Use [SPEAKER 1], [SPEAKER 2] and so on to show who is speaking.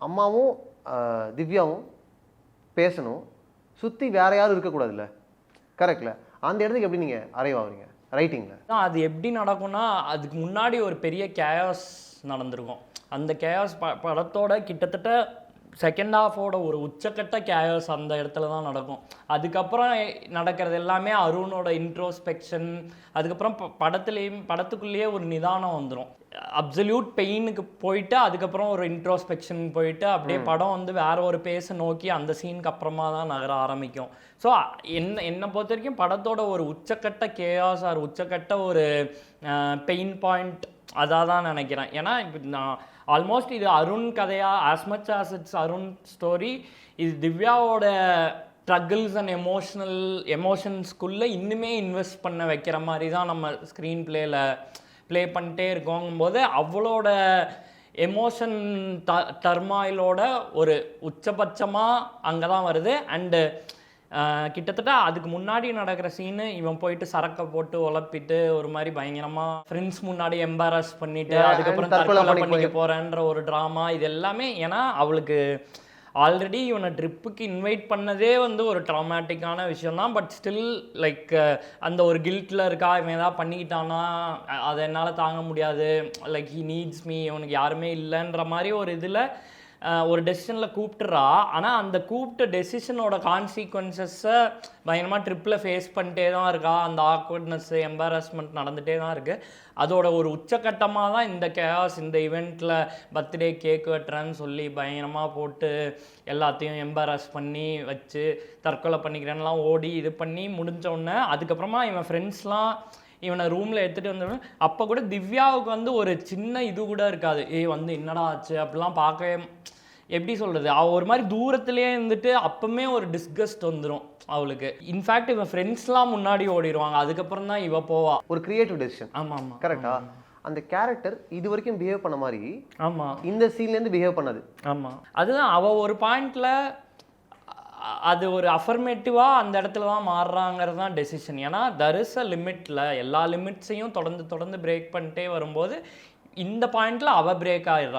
[SPEAKER 1] அம்மாவும் திவ்யாவும் பேசணும், சுற்றி வேற யாரும் இருக்கக்கூடாதுல்ல, கரெக்ட்ல? அந்த இடத்துக்கு எப்படி நீங்கள் அரைவ் ஆகுறீங்க ரைட்டிங்கில்?
[SPEAKER 2] அது எப்படி நடக்கும்னா, அதுக்கு முன்னாடி ஒரு பெரிய கேயாஸ் நடந்திருக்கும். அந்த கேயாஸ் படத்தோட கிட்டத்தட்ட செகண்ட் ஹாஃபோட ஒரு உச்சக்கட்ட கேயாஸ் அந்த இடத்துல தான் நடக்கும். அதுக்கப்புறம் நடக்கிறது எல்லாமே அருணோட இன்ட்ரோஸ்பெக்ஷன். அதுக்கப்புறம் படத்துக்குள்ளேயே ஒரு நிதானம் வந்துடும். அப்சல்யூட் பெயினுக்கு போயிட்டு அதுக்கப்புறம் ஒரு இன்ட்ரோஸ்பெக்ஷன் போயிட்டு அப்படியே படம் வந்து வேற ஒரு பேஸை நோக்கி அந்த சீனுக்கு அப்புறமா தான் நகர ஆரம்பிக்கும். ஸோ என்னை பொறுத்த வரைக்கும் படத்தோட ஒரு உச்சக்கட்ட கேயாஸ் ஆர் உச்சக்கட்ட ஒரு பெயின் பாயிண்ட் அதாக தான் நினைக்கிறேன். ஏன்னா இப்போ நான் ஆல்மோஸ்ட் இது அருண் கதையா, as much as it's Arun story, இது திவ்யாவோட ஸ்ட்ரகிள்ஸ் அண்ட் எமோஷன்ஸ்குள்ளே இன்னுமே இன்வெஸ்ட் பண்ண வைக்கிற மாதிரி தான் நம்ம ஸ்க்ரீன் ப்ளே பண்ணிட்டே இருக்கோங்கும்போது அவளோட எமோஷன் டர்மாயிலோட ஒரு உச்சபட்சமாக அங்கே தான் வருது. அண்டு கிட்டத்தட்ட அதுக்கு முன்னாடி நடக்கிற சீனு இவன் போயிட்டு சரக்கை போட்டு உழப்பிட்டு ஒரு மாதிரி பயங்கரமாக ஃப்ரெண்ட்ஸ் முன்னாடி எம்பாரஸ் பண்ணிட்டு அதுக்கப்புறம் தற்கொலை பண்ணிக்க போகிறேன்ற ஒரு ட்ராமா, இது எல்லாமே. ஏன்னா அவளுக்கு ஆல்ரெடி இவனை ட்ரிப்புக்கு இன்வைட் பண்ணதே வந்து ஒரு ட்ராமேட்டிக்கான விஷயம் தான். பட் ஸ்டில் லைக் அந்த ஒரு கில்ட்டில் இருக்கா, இவன் ஏதாவது பண்ணிக்கிட்டானா அதை என்னால் தாங்க முடியாது, லைக் ஹி நீட்ஸ் மீ, இவனுக்கு யாருமே இல்லைன்ற மாதிரி ஒரு இதில் ஒரு டெசிஷனில் கூப்பிட்டுறா. ஆனால் அந்த கூப்பிட்ட டெசிஷனோட கான்சிக்வன்சஸை பயங்கரமாக ட்ரிப்பில் ஃபேஸ் பண்ணிட்டே தான் இருக்கா. அந்த ஆக்வர்ட்னஸ் எம்பாரஸ்மெண்ட் நடந்துகிட்டே தான் இருக்குது. அதோட ஒரு உச்சக்கட்டமாக தான் இந்த கேஸ். இந்த ஈவெண்ட்டில் பர்த்டே கேக் வெட்டுறேன்னு சொல்லி பயங்கரமாக போட்டு எல்லாத்தையும் எம்பாரஸ் பண்ணி வச்சு தற்கொலை பண்ணிக்கிறேன்லாம் ஓடி இது பண்ணி முடிஞ்சோடனே அதுக்கப்புறமா இவன் ஃப்ரெண்ட்ஸ்லாம் இவனை ரூமில் எடுத்துகிட்டு வந்துடுவேன். அப்போ கூட திவ்யாவுக்கு வந்து ஒரு சின்ன இது கூட இருக்காது, வந்து என்னடா ஆச்சு அப்படிலாம் பார்க்கவே, எப்படி சொல்கிறது, அவள் ஒரு மாதிரி தூரத்துலேயே இருந்துட்டு அப்போவுமே ஒரு டிஸ்கஸ்ட் வந்துடும் அவளுக்கு. இன்ஃபேக்ட் இவன் ஃப்ரெண்ட்ஸ்லாம் முன்னாடி ஓடிடுவாங்க, அதுக்கப்புறம் தான் இவ போவா.
[SPEAKER 1] ஒரு கிரியேட்டிவ் டெசிஷன்.
[SPEAKER 2] ஆமாம் ஆமாம்,
[SPEAKER 1] கரெக்டா? அந்த கேரக்டர் இது வரைக்கும் பிஹேவ் பண்ண மாதிரி
[SPEAKER 2] ஆமாம்
[SPEAKER 1] இந்த சீன்லேருந்து பிஹேவ் பண்ணது.
[SPEAKER 2] ஆமாம், அதுதான் அவள் ஒரு பாயிண்டில் அது ஒரு அஃபர்மேட்டிவாக அந்த இடத்துல தான் மாறுறாங்கிறது தான் டெசிஷன். ஏன்னா தர் இஸ் அ லிமிட்டில் எல்லா லிமிட்ஸையும் தொடர்ந்து பிரேக் பண்ணிட்டே வரும்போது இந்த பாயிண்டில் அவள் பிரேக் ஆகிடுறான்.